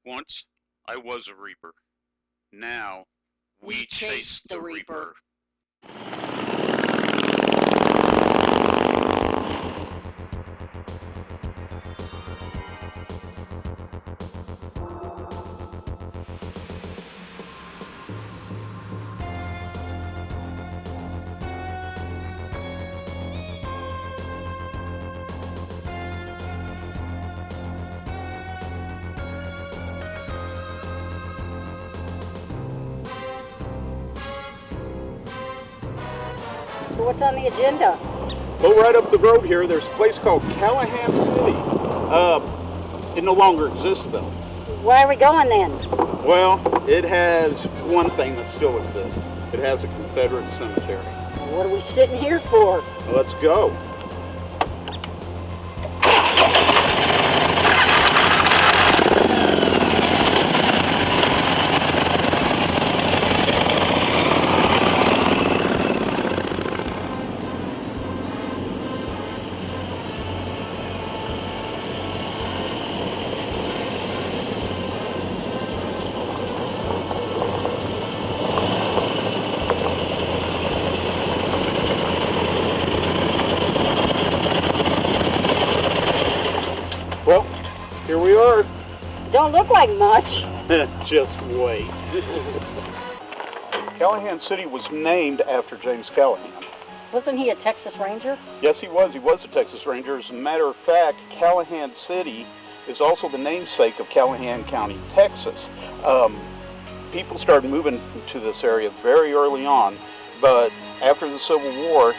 Once I was a reaper. Now we chase the reaper. So what's on the agenda? Well, right up the road here, there's a place called Callahan City. It no longer exists, though. Why are we going then? Well, it has one thing that still exists. It has a Confederate cemetery. What are we sitting here for? Well, let's go. Well, here we are. Don't look like much. Just wait. Callahan City was named after James Callahan. Wasn't he a Texas Ranger? Yes, he was. He was a Texas Ranger. As a matter of fact, Callahan City is also the namesake of Callahan County, Texas. People started moving to this area very early on, but after the Civil War,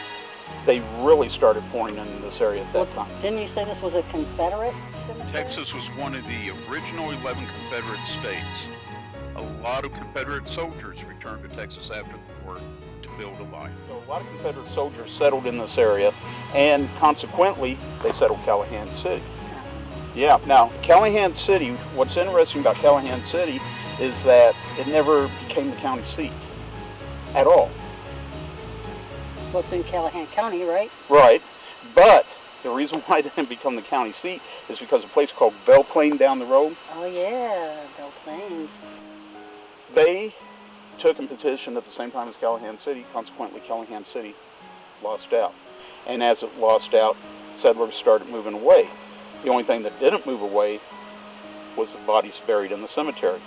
they really started pouring into this area at that time. Didn't you say this was a Confederate cemetery? Texas was one of the original 11 Confederate states. A lot of Confederate soldiers returned to Texas after the war to build a life. So a lot of Confederate soldiers settled in this area, and consequently, they settled Callahan City. Yeah, now, Callahan City, what's interesting about Callahan City is that it never became the county seat at all. Well, it's in Callahan County, right? Right, but the reason why it didn't become the county seat is because a place called Belle Plaine down the road, Oh yeah, Belle Plaines. they took and petitioned at the same time as Callahan City. Consequently, Callahan City lost out. And as it lost out, settlers started moving away. The only thing that didn't move away was the bodies buried in the cemetery.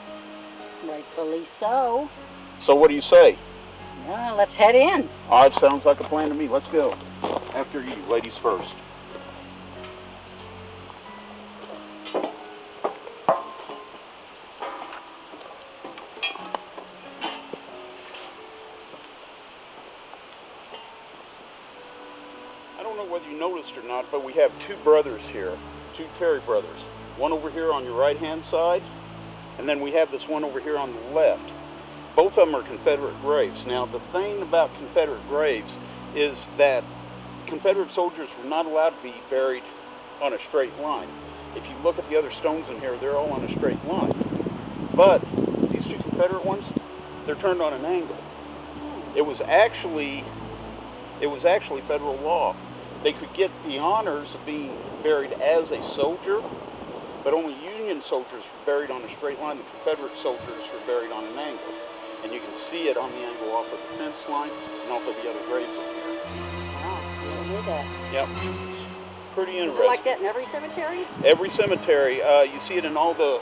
Rightfully so. So what do you say? Well, let's head in. All right, sounds like a plan to me. Let's go. After you, ladies first. I don't know whether you noticed or not, but we have two brothers here, two Terry brothers. One over here on your right-hand side, and then we have this one over here on the left. Both of them are Confederate graves. Now, the thing about Confederate graves is that Confederate soldiers were not allowed to be buried on a straight line. If you look at the other stones in here, they're all on a straight line. But these two Confederate ones, they're turned on an angle. It was actually federal law. They could get the honors of being buried as a soldier, but only Union soldiers were buried on a straight line. The Confederate soldiers were buried on an angle. And you can see it on the angle off of the fence line and off of the other graves in here. Wow, I knew that. Yep. It's pretty Is interesting. it like that in every cemetery? Every cemetery, you see it in all the...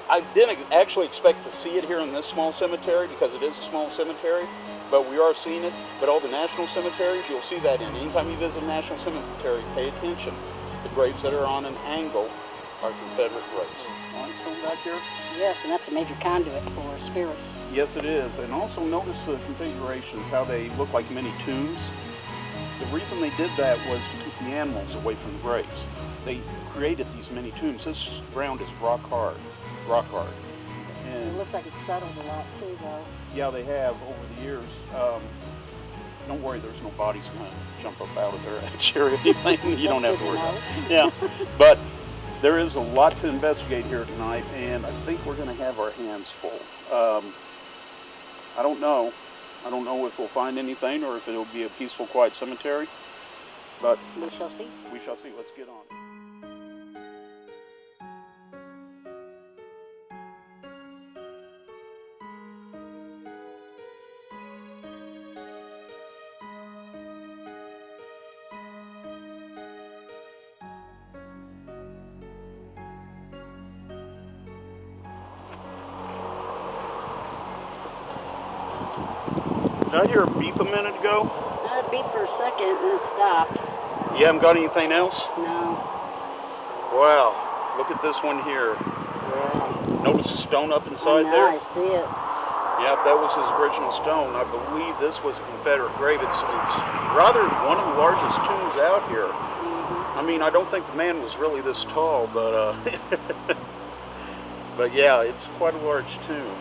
I didn't actually expect to see it here in this small cemetery because it is a small cemetery, but we are seeing it. But all the national cemeteries, you'll see that in. Anytime you visit a national cemetery, pay attention. The graves that are on an angle are Confederate graves. Limestone back here? Yes, and that's a major conduit for spirits. Yes, it is. And also notice the configurations, how they look like mini tombs. The reason they did that was to keep the animals away from the graves. They created these mini tombs. This ground is rock hard. Rock hard. And It looks like it's settled a lot too, though. yeah, they have over the years. Don't worry, there's no bodies going to jump up out of there at you or anything. You don't have to worry about it. Yeah, but there is a lot to investigate here tonight, and I think we're going to have our hands full. I don't know. I don't know if we'll find anything or if it'll be a peaceful, quiet cemetery, but We shall see. we shall see. Let's get on. Did I hear a beep a minute ago? It beeped for a second and then it stopped. You haven't got anything else? No. Wow, look at this one here. Yeah. Notice the stone up inside there? I see it. Yeah, that was his original stone. I believe this was a Confederate grave. It's rather one of the largest tombs out here. Mm-hmm. I mean, I don't think the man was really this tall, but but yeah, it's quite a large tomb.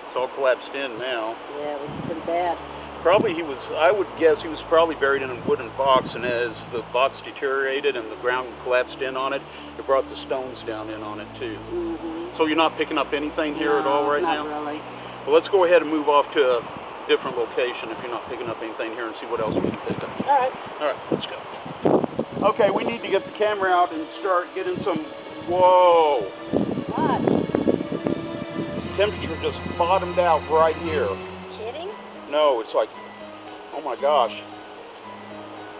It's all collapsed in now. Yeah, it was pretty bad. Probably I would guess he was probably buried in a wooden box, and as the box deteriorated and the ground collapsed in on it, it brought the stones down in on it too. Mm-hmm. So you're not picking up anything here at all right now? Not really. Well, let's go ahead and move off to a different location if you're not picking up anything here and see what else we can pick up. All right. All right, let's go. Okay, we need to get the camera out and start getting some, whoa. What? Temperature just bottomed out right here. Kidding? No, it's like, oh my gosh.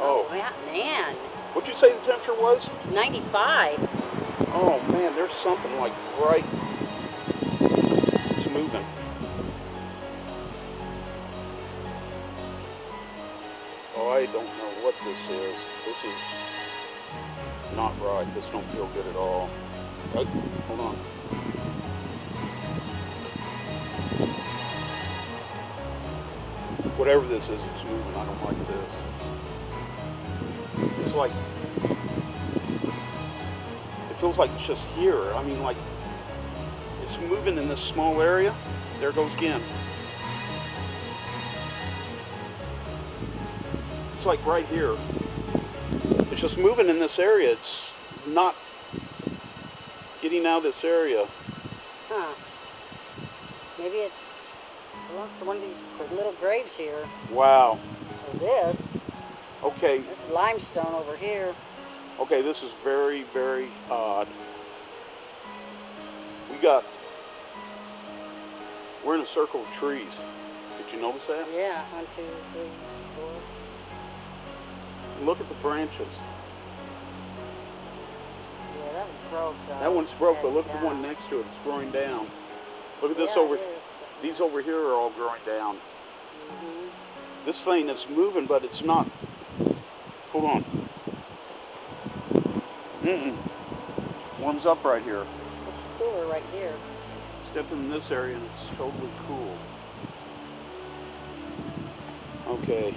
Oh. Man. What'd you say the temperature was? 95. Oh man, there's something like right, it's moving. Oh, I don't know what this is. This is not right. This don't feel good at all. Oh, hold on. Whatever this is, it's moving. I don't like this. It's like, it feels like it's just here. I mean, like, it's moving in this small area. There it goes again. It's like right here. It's just moving in this area. It's not getting out of this area. Huh. Maybe it belongs to one of these little graves here. Wow. Or this. Okay. This is limestone over here. Okay, this is very, very odd. We're in a circle of trees. Did you notice that? Yeah, 1, 2, 3, 4. Look at the branches. Yeah, that one's broke. That one's broke, but look at the one next to it. It's growing down. Look at this over. These over here are all growing down. Mm-hmm. This thing is moving, but it's not. Hold on. Warms up right here. It's cooler right here. Step in this area and it's totally cool. Okay.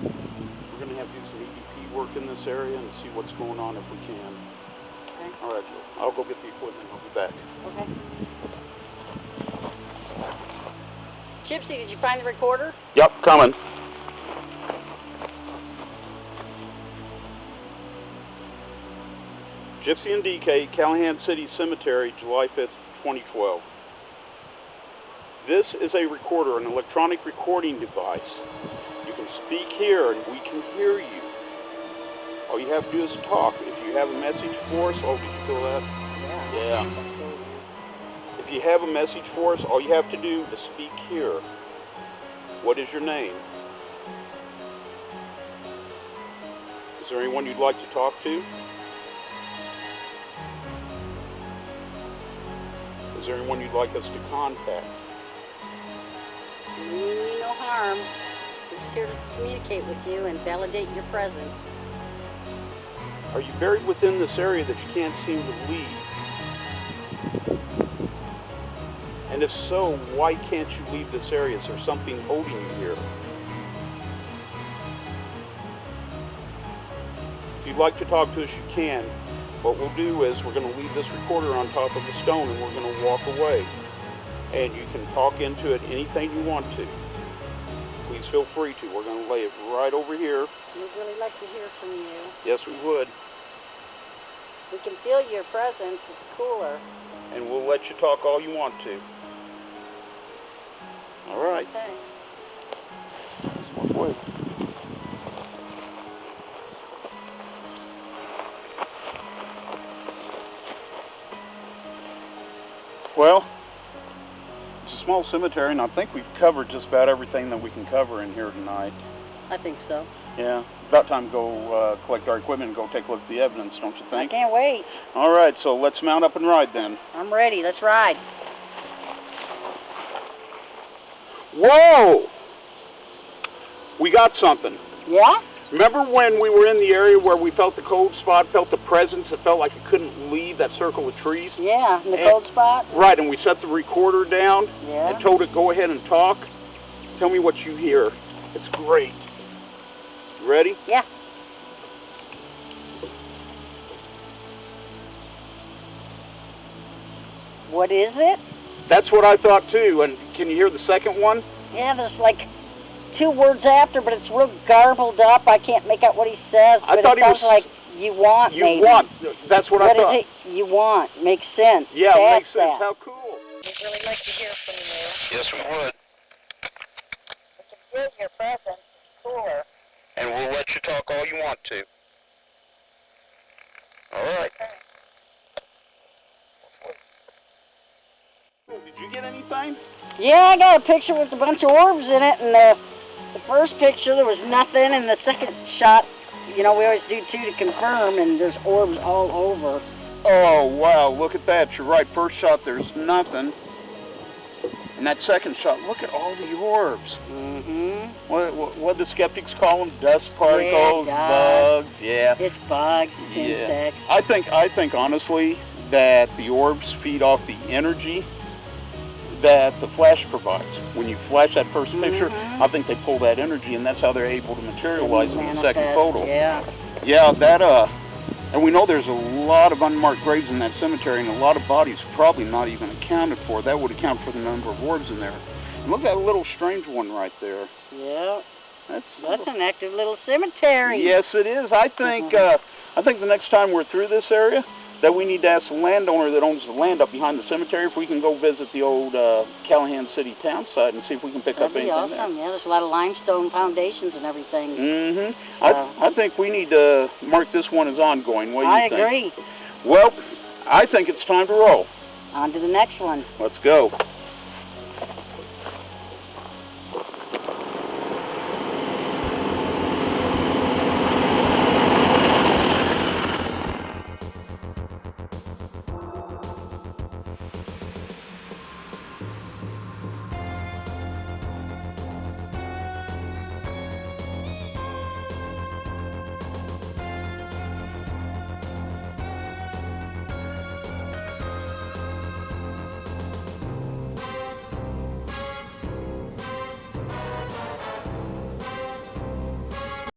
We're going to have to do some EVP work in this area and see what's going on if we can. Okay. All right, Jill. I'll go get the equipment. I'll be back. Okay. Gypsy, did you find the recorder? Yep, coming. Gypsy and DK, Callahan City Cemetery, July 5th, 2012. This is a recorder, an electronic recording device. You can speak here and we can hear you. All you have to do is talk. If you have a message for us, oh, did you feel that? Yeah. If you have a message for us, all you have to do is speak here. What is your name? Is there anyone you'd like to talk to? Is there anyone you'd like us to contact? We mean no harm. We're just here to communicate with you and validate your presence. Are you buried within this area that you can't seem to leave? And if so, why can't you leave this area? Is there something holding you here? If you'd like to talk to us, you can. What we'll do is we're going to leave this recorder on top of the stone and we're going to walk away. And you can talk into it anything you want to. Please feel free to. We're going to lay it right over here. We'd really like to hear from you. Yes, we would. We can feel your presence. It's cooler. And we'll let you talk all you want to. All right. Okay. Let's walk away. Well, it's a small cemetery, and I think we've covered just about everything that we can cover in here tonight. I think so. Yeah, about time to go collect our equipment and go take a look at the evidence, don't you think? I can't wait. All right, so let's mount up and ride then. I'm ready. Let's ride. Whoa! We got something. Yeah? Remember when we were in the area where we felt the cold spot, felt the presence, it felt like it couldn't leave that circle of trees? Yeah, in the cold spot? Right, and we set the recorder down Yeah. and told it, go ahead and talk. Tell me what you hear. It's great. You ready? Yeah. What is it? That's what I thought too. And can you hear the second one? Yeah, there's like 2 words after, but it's real garbled up. I can't make out what he says, I but thought it he sounds was- like you want, You maybe. want. That's what I thought. What is it you want? Makes sense. Yeah, it makes Past sense. that. How cool. We'd really like to hear from you. Yes, we would. We can feel your presence. It's cooler. And we'll let you talk all you want to. All right. Did you get anything? Yeah, I got a picture with a bunch of orbs in it, and the first picture there was nothing, and the second shot, you know, we always do 2 to confirm, and there's orbs all over. Oh, wow, look at that. You're right. First shot, there's nothing. And that second shot, look at all the orbs. Mm-hmm. What the skeptics call them? Dust particles, Yeah, bugs. Yeah. It's bugs, insects. I think honestly that the orbs feed off the energy that the flash provides. When you flash that first picture, I think they pull that energy, and that's how they're able to materialize in the second photo. Yeah. Yeah, and we know there's a lot of unmarked graves in that cemetery, and a lot of bodies probably not even accounted for. That would account for the number of orbs in there. And look at that little strange one right there. Yeah. That's an active little cemetery. Yes, it is. I think the next time we're through this area, that we need to ask the landowner that owns the land up behind the cemetery if we can go visit the old Callahan City town site and see if we can pick up That'd be anything awesome. Yeah, there's a lot of limestone foundations and everything. there. So. I think we need to mark this one as ongoing. What do you think? I agree. Well, I think it's time to roll. On to the next one. Let's go.